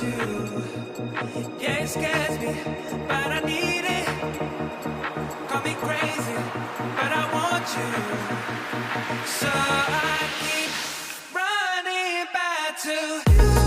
you. Yeah, it scares me, but I need it. Call me crazy, but I want you. So I keep running back to you.